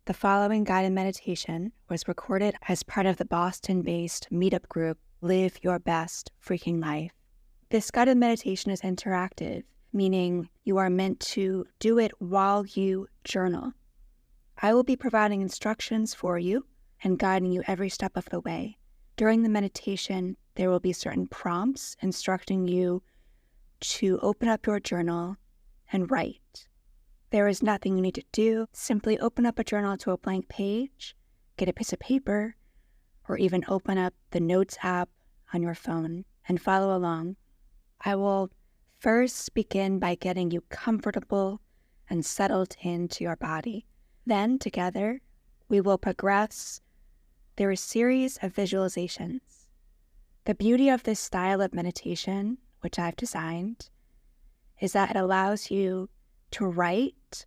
The following guided meditation was recorded as part of the Boston-based meetup group, Live Your Best Freaking Life. This guided meditation is interactive, meaning you are meant to do it while you journal. I will be providing instructions for you and guiding you every step of the way. During the meditation, there will be certain prompts instructing you to open up your journal and write. There is nothing you need to do. Simply open up a journal to a blank page, get a piece of paper, or even open up the Notes app on your phone and follow along. I will first begin by getting you comfortable and settled into your body. Then, together, we will progress through a series of visualizations. The beauty of this style of meditation, which I've designed, is that it allows you to write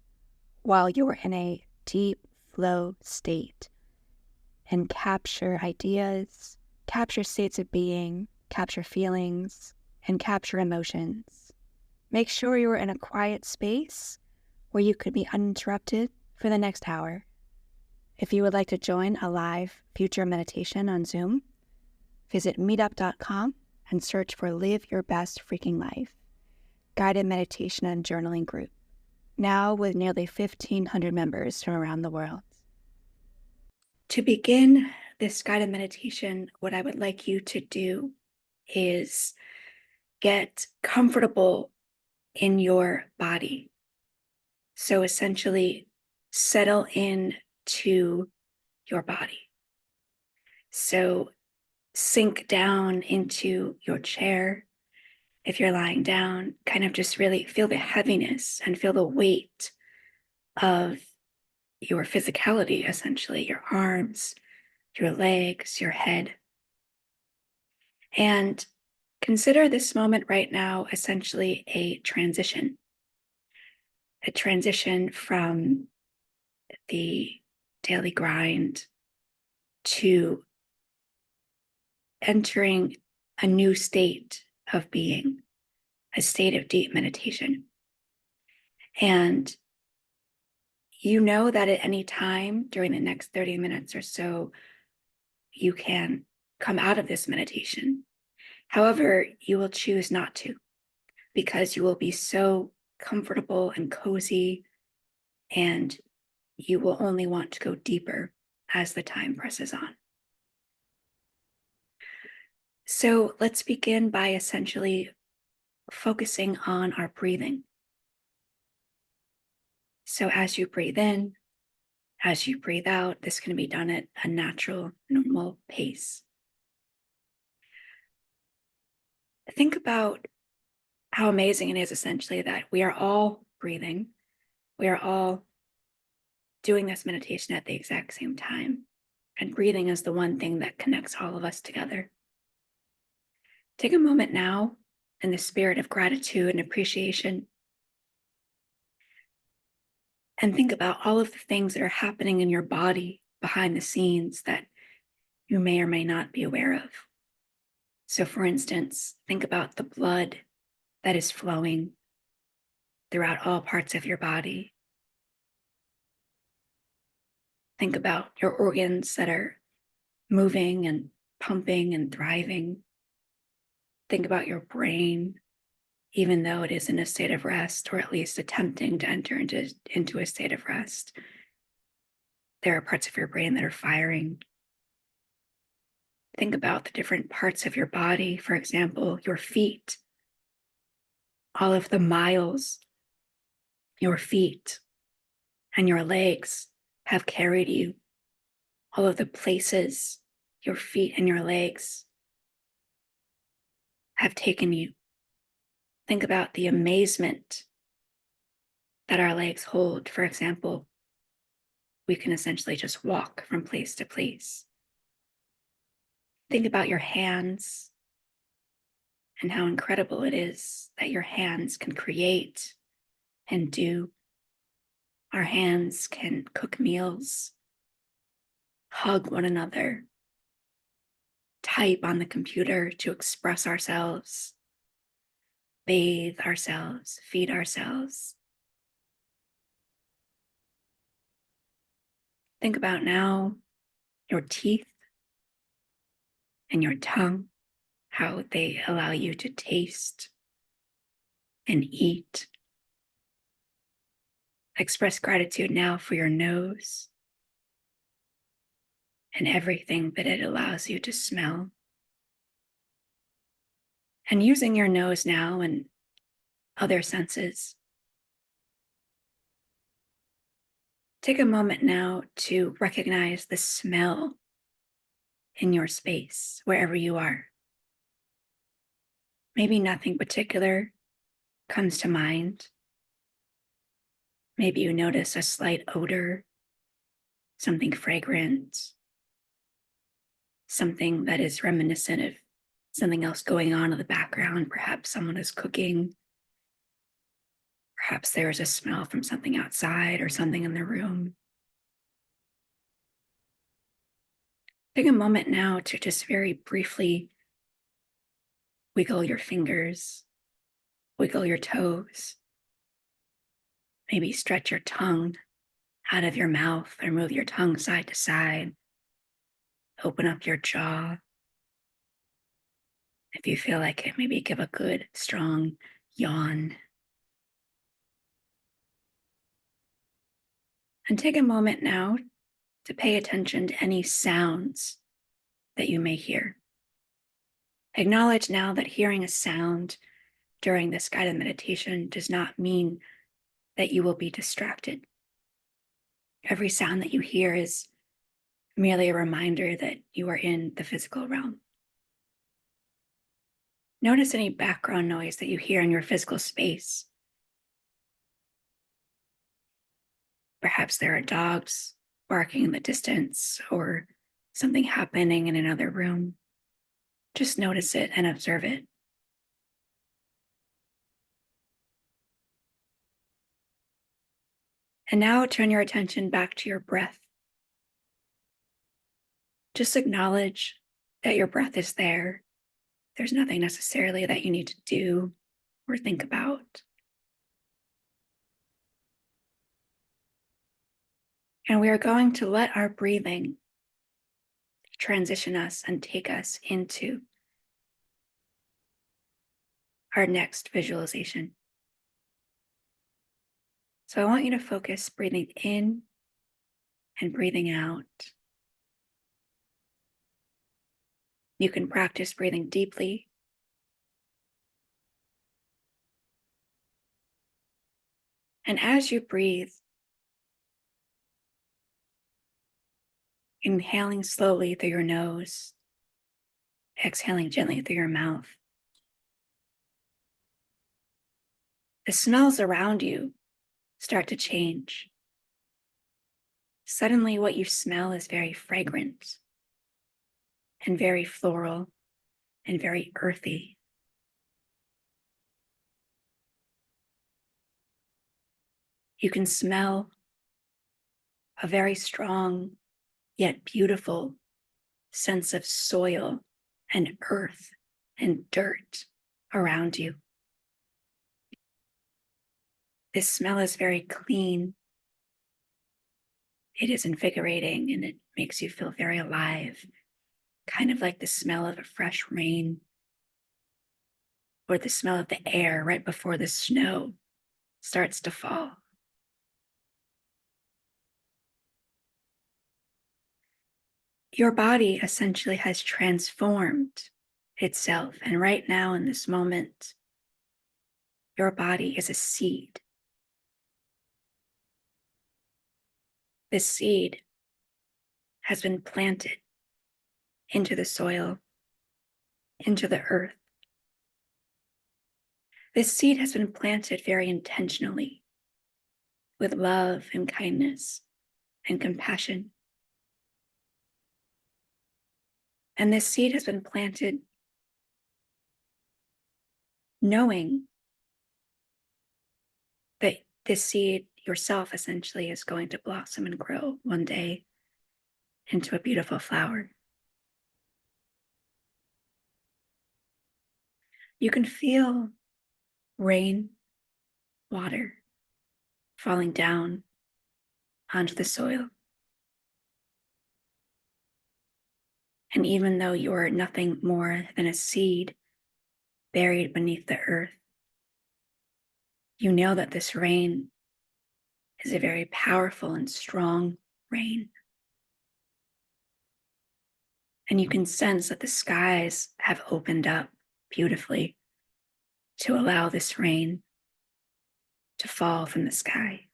while you're in a deep flow state and capture ideas, capture states of being, capture feelings, and capture emotions. Make sure you're in a quiet space where you could be uninterrupted for the next hour. If you would like to join a live future meditation on Zoom, visit meetup.com and search for Live Your Best Freaking Life, guided meditation and journaling group, now with nearly 1,500 members from around the world. To begin this guided meditation, what I would like you to do is get comfortable in your body. So essentially, settle in to your body. So sink down into your chair. If you're lying down, kind of just really feel the heaviness and feel the weight of your physicality, essentially, your arms, your legs, your head. And consider this moment right now essentially a transition from the daily grind to entering a new state of being, a state of deep meditation. And you know that at any time during the next 30 minutes or so, you can come out of this meditation. However, you will choose not to, because you will be so comfortable and cozy, and you will only want to go deeper as the time presses on. So let's begin by essentially focusing on our breathing. So as you breathe in, as you breathe out, this can be done at a natural, normal pace. Think about how amazing it is essentially that we are all breathing. We are all doing this meditation at the exact same time. And breathing is the one thing that connects all of us together. Take a moment now in the spirit of gratitude and appreciation, and think about all of the things that are happening in your body behind the scenes that you may or may not be aware of. So for instance, think about the blood that is flowing throughout all parts of your body. Think about your organs that are moving and pumping and thriving. Think about your brain, even though it is in a state of rest, or at least attempting to enter into a state of rest. There are parts of your brain that are firing. Think about the different parts of your body, for example, your feet, all of the miles your feet and your legs have carried you, all of the places your feet and your legs have taken you. Think about the amazement that our legs hold. For example, we can essentially just walk from place to place. Think about your hands and how incredible it is that your hands can create and do. Our hands can cook meals, hug one another, type on the computer to express ourselves, bathe ourselves, feed ourselves. Think about now your teeth and your tongue, how they allow you to taste and eat. Express gratitude now for your nose and everything that it allows you to smell. And using your nose now and other senses, take a moment now to recognize the smell in your space, wherever you are. Maybe nothing particular comes to mind. Maybe you notice a slight odor, something fragrant, something that is reminiscent of something else going on in the background. Perhaps someone is cooking. Perhaps there is a smell from something outside or something in the room. Take a moment now to just very briefly wiggle your fingers, wiggle your toes, maybe stretch your tongue out of your mouth or move your tongue side to side. Open up your jaw. If you feel like it, maybe give a good, strong yawn. And take a moment now to pay attention to any sounds that you may hear. Acknowledge now that hearing a sound during this guided meditation does not mean that you will be distracted. Every sound that you hear is merely a reminder that you are in the physical realm. Notice any background noise that you hear in your physical space. Perhaps there are dogs barking in the distance or something happening in another room. Just notice it and observe it. And now turn your attention back to your breath. Just acknowledge that your breath is there. There's nothing necessarily that you need to do or think about. And we are going to let our breathing transition us and take us into our next visualization. So I want you to focus breathing in and breathing out. You can practice breathing deeply. And as you breathe, inhaling slowly through your nose, exhaling gently through your mouth, the smells around you start to change. Suddenly, what you smell is very fragrant and very floral and very earthy. You can smell a very strong yet beautiful sense of soil and earth and dirt around you. This smell is very clean. It is invigorating and it makes you feel very alive, kind of like the smell of a fresh rain or the smell of the air right before the snow starts to fall. Your body essentially has transformed itself. And right now, in this moment, your body is a seed. This seed has been planted into the soil, into the earth. This seed has been planted very intentionally with love and kindness and compassion. And this seed has been planted knowing that this seed yourself essentially is going to blossom and grow one day into a beautiful flower. You can feel rain, water falling down onto the soil. And even though you're nothing more than a seed buried beneath the earth, you know that this rain is a very powerful and strong rain. And you can sense that the skies have opened up beautifully to allow this rain to fall from the sky.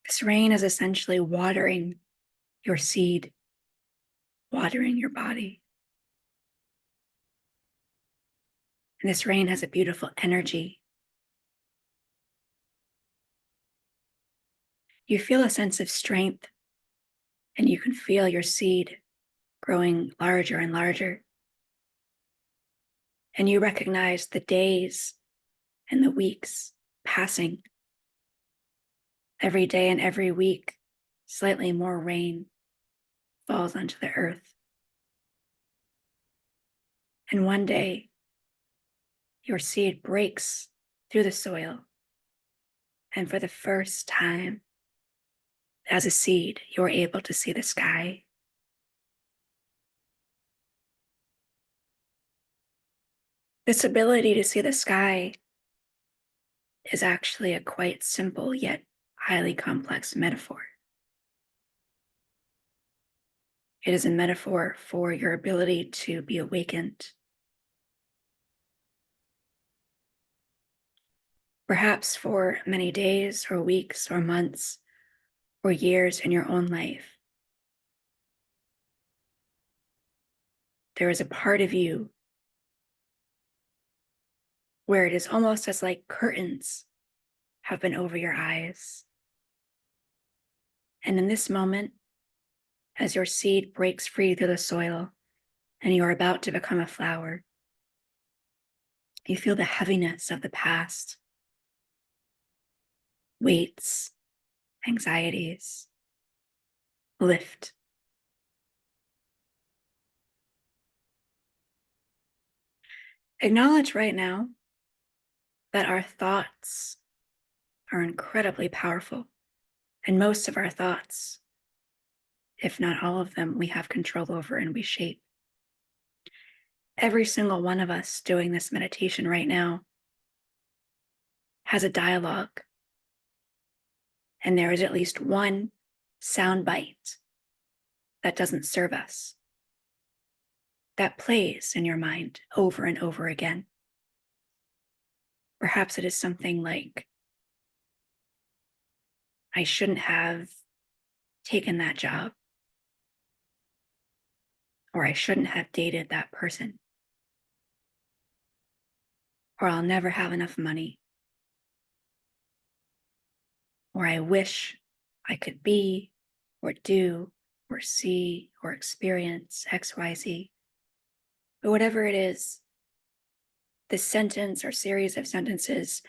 This rain is essentially watering your seed, watering your body. And this rain has a beautiful energy. You feel a sense of strength, and you can feel your seed growing larger and larger. And you recognize the days and the weeks passing. Every day and every week, slightly more rain falls onto the earth. And one day, your seed breaks through the soil. And for the first time, as a seed, you're able to see the sky. This ability to see the sky is actually a quite simple yet highly complex metaphor. It is a metaphor for your ability to be awakened. Perhaps for many days or weeks or months or years in your own life, there is a part of you where it is almost as like curtains have been over your eyes. And in this moment, as your seed breaks free through the soil and you are about to become a flower, you feel the heaviness of the past, weights, anxieties, lift. Acknowledge right now that our thoughts are incredibly powerful. And most of our thoughts, if not all of them, we have control over and we shape. Every single one of us doing this meditation right now has a dialogue. And there is at least one sound bite that doesn't serve us, that plays in your mind over and over again. Perhaps it is something like, I shouldn't have taken that job, or I shouldn't have dated that person, or I'll never have enough money, or I wish I could be, or do, or see, or experience XYZ. But whatever it is, this sentence or series of sentences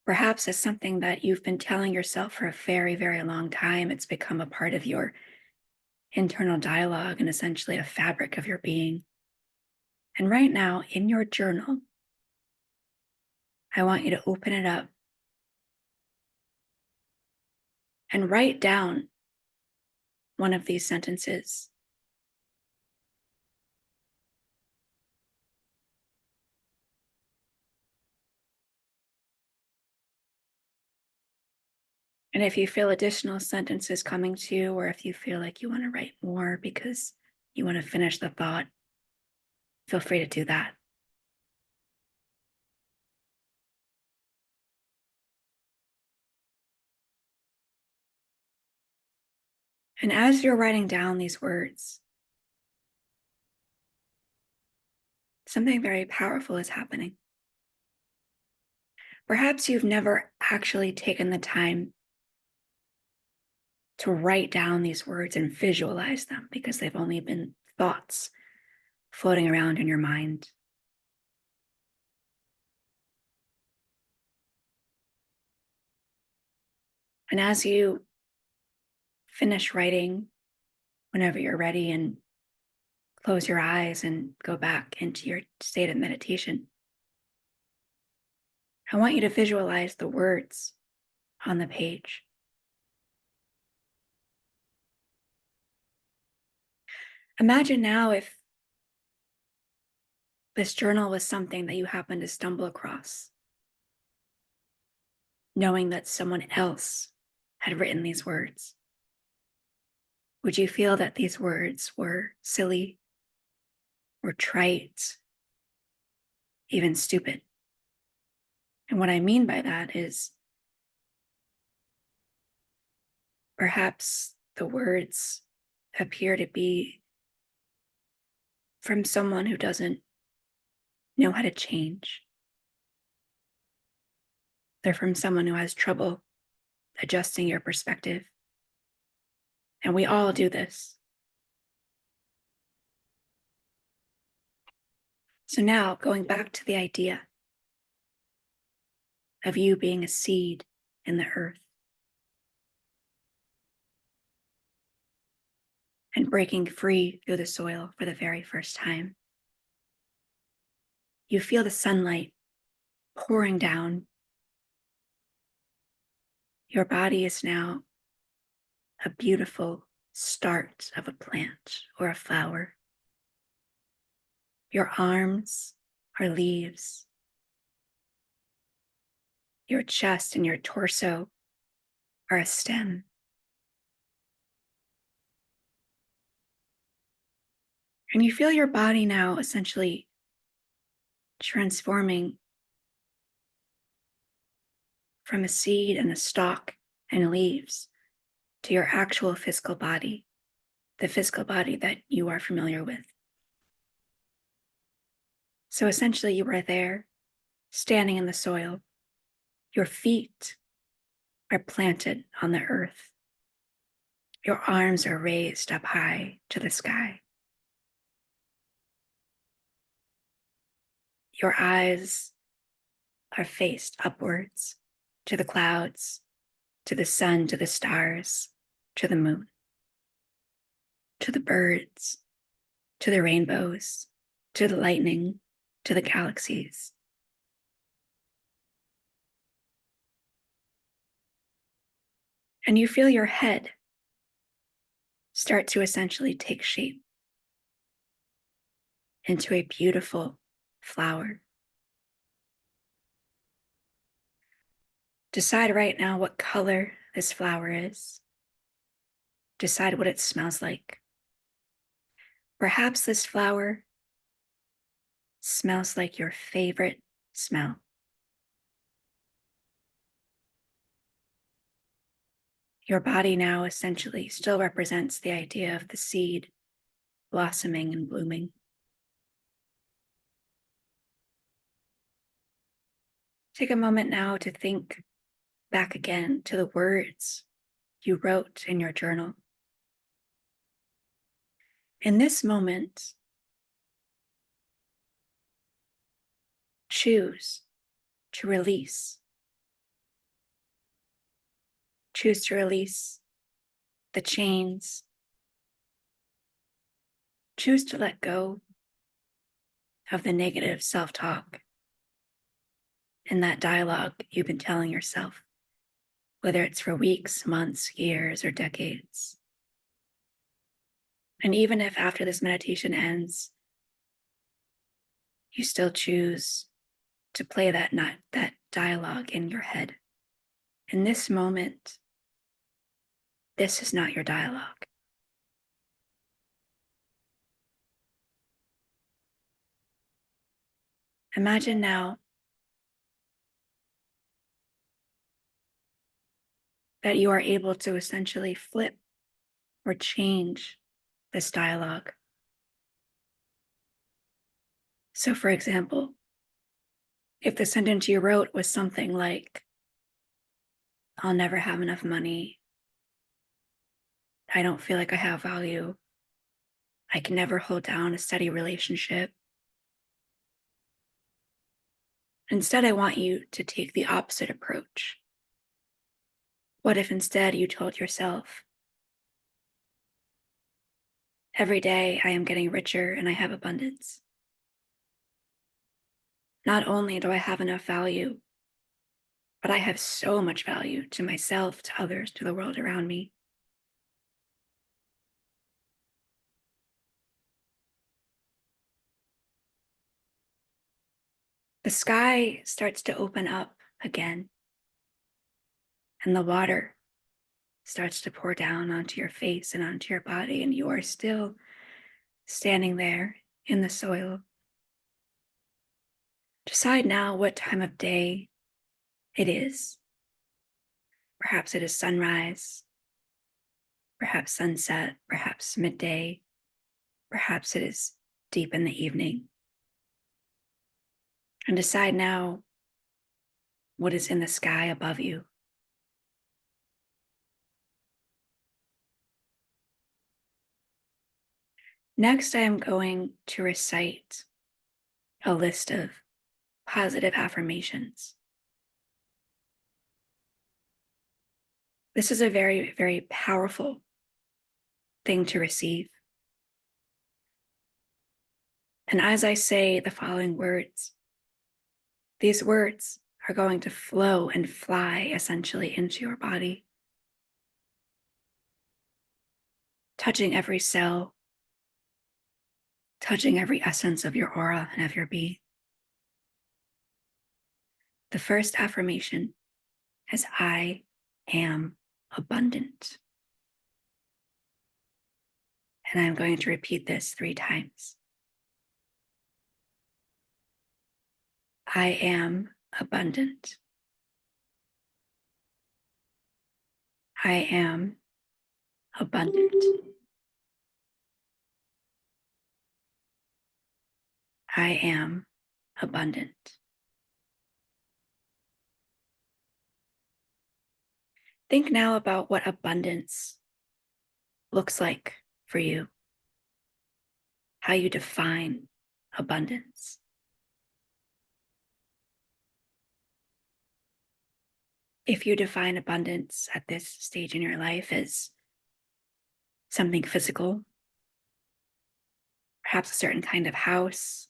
perhaps is something that you've been telling yourself for a very, very long time. It's become a part of your internal dialogue and essentially a fabric of your being. And right now, in your journal, I want you to open it up and write down one of these sentences. And if you feel additional sentences coming to you, or if you feel like you want to write more because you want to finish the thought, feel free to do that. And as you're writing down these words, something very powerful is happening. Perhaps you've never actually taken the time to write down these words and visualize them because they've only been thoughts floating around in your mind. And as you finish writing, whenever you're ready, and close your eyes and go back into your state of meditation, I want you to visualize the words on the page. Imagine now if this journal was something that you happened to stumble across, knowing that someone else had written these words. Would you feel that these words were silly or trite, even stupid? And what I mean by that is perhaps the words appear to be from someone who doesn't know how to change. They're from someone who has trouble adjusting your perspective. And we all do this. So now, going back to the idea of you being a seed in the earth and breaking free through the soil for the very first time. You feel the sunlight pouring down. Your body is now a beautiful start of a plant or a flower. Your arms are leaves. Your chest and your torso are a stem. And you feel your body now essentially transforming from a seed and a stalk and leaves to your actual physical body, the physical body that you are familiar with. So essentially, you are there, standing in the soil. Your feet are planted on the earth. Your arms are raised up high to the sky. Your eyes are faced upwards to the clouds, to the sun, to the stars, to the moon, to the birds, to the rainbows, to the lightning, to the galaxies. And you feel your head start to essentially take shape into a beautiful flower. Decide right now what color this flower is. Decide what it smells like. Perhaps this flower smells like your favorite smell. Your body now essentially still represents the idea of the seed blossoming and blooming. Take a moment now to think back again to the words you wrote in your journal. In this moment, choose to release. Choose to release the chains. Choose to let go of the negative self-talk and that dialogue you've been telling yourself, whether it's for weeks, months, years, or decades. And even if after this meditation ends, you still choose to play that dialogue in your head. In this moment, this is not your dialogue. Imagine now that you are able to essentially flip or change this dialogue. So, for example, if the sentence you wrote was something like, I'll never have enough money, I don't feel like I have value, I can never hold down a steady relationship. Instead, I want you to take the opposite approach. What if instead you told yourself, every day I am getting richer and I have abundance. Not only do I have enough value, but I have so much value to myself, to others, to the world around me. the sky starts to open up again, and the water starts to pour down onto your face and onto your body, and you are still standing there in the soil. Decide now what time of day it is. Perhaps it is sunrise, perhaps sunset, perhaps midday, perhaps it is deep in the evening. And decide now what is in the sky above you. Next, I am going to recite a list of positive affirmations. This is a very, very powerful thing to receive. And as I say the following words, these words are going to flow and fly essentially into your body, touching every cell, touching every essence of your aura and of your being. The first affirmation is I am abundant. And I'm going to repeat this 3 times. I am abundant. I am abundant. I am abundant. Think now about what abundance looks like for you, how you define abundance. If you define abundance at this stage in your life as something physical, perhaps a certain kind of house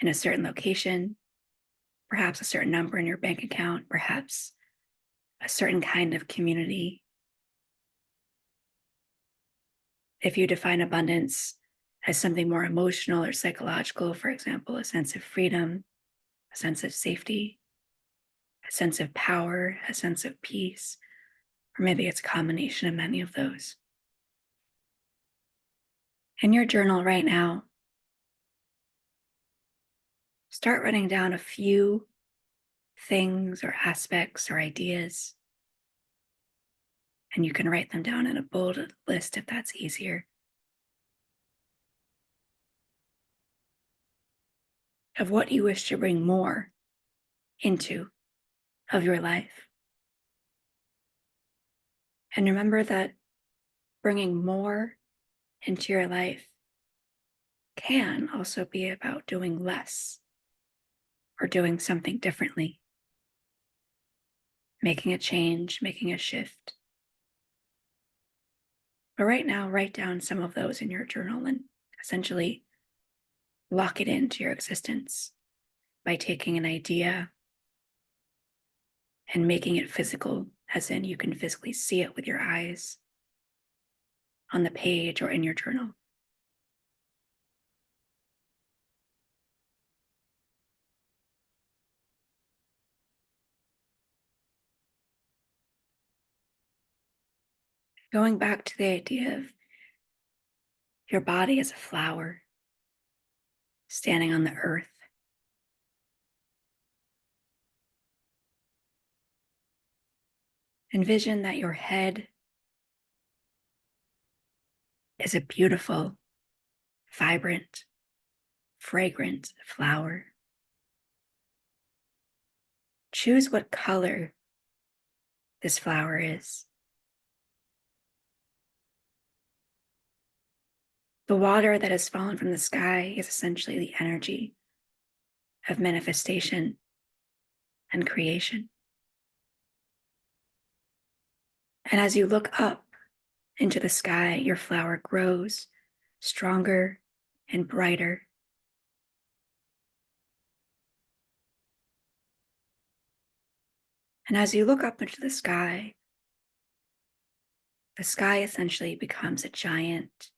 in a certain location, perhaps a certain number in your bank account, perhaps a certain kind of community. If you define abundance as something more emotional or psychological, for example, a sense of freedom, a sense of safety, a sense of power, a sense of peace, or maybe it's a combination of many of those. In your journal right now, start writing down a few things or aspects or ideas, and you can write them down in a bolded list if that's easier, of what you wish to bring more into of your life. And remember that bringing more into your life can also be about doing less or doing something differently, making a change, making a shift. But right now, write down some of those in your journal and essentially lock it into your existence by taking an idea and making it physical, as in you can physically see it with your eyes on the page or in your journal. Going back to the idea of your body as a flower standing on the earth. Envision that your head is a beautiful, vibrant, fragrant flower. Choose what color this flower is. The water that has fallen from the sky is essentially the energy of manifestation and creation. And as you look up into the sky, your flower grows stronger and brighter. And as you look up into the sky essentially becomes a giant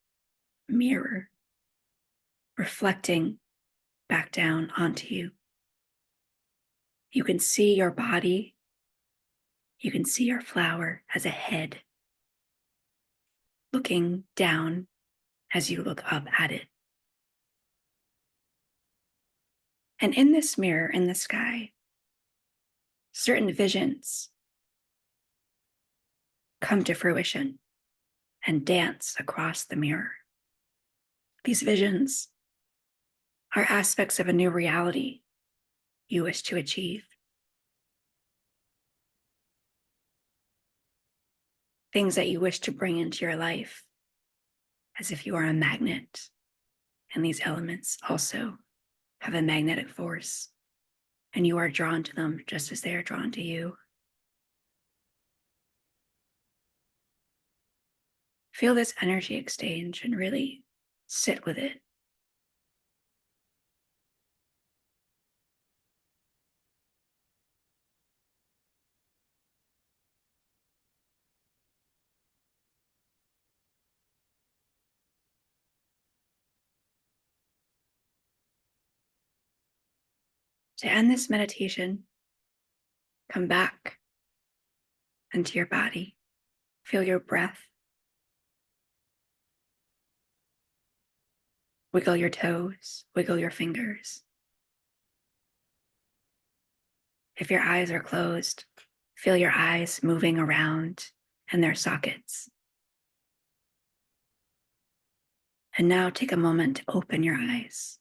mirror reflecting back down onto you. You can see your body. You can see your flower as a head, looking down as you look up at it. And in this mirror in the sky, certain visions come to fruition and dance across the mirror. These visions are aspects of a new reality you wish to achieve. Things that you wish to bring into your life, as if you are a magnet, and these elements also have a magnetic force, and you are drawn to them just as they are drawn to you. Feel this energy exchange and really sit with it. To end this meditation, come back into your body. Feel your breath. Wiggle your toes, wiggle your fingers. If your eyes are closed, feel your eyes moving around in their sockets. And now take a moment to open your eyes.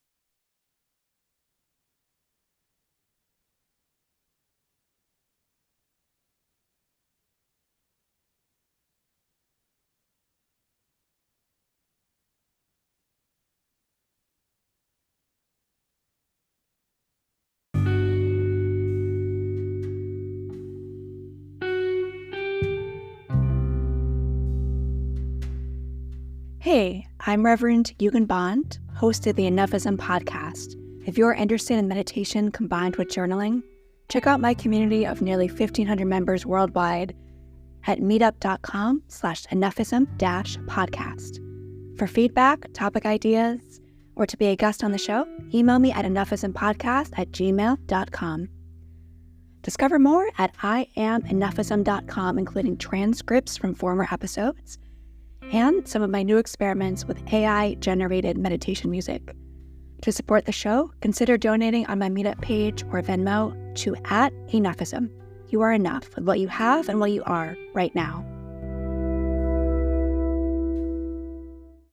Hey, I'm Reverend Yugen Bond, host of the Enough-ism podcast. If you're interested in meditation combined with journaling, check out my community of nearly 1,500 members worldwide at meetup.com/enoughism-podcast. For feedback, topic ideas, or to be a guest on the show, email me at enoughismpodcast@gmail.com. Discover more at IamEnoughism.com, including transcripts from former episodes and some of my new experiments with AI-generated meditation music. To support the show, consider donating on my Meetup page or Venmo to @Enough-ism. You are enough with what you have and what you are right now.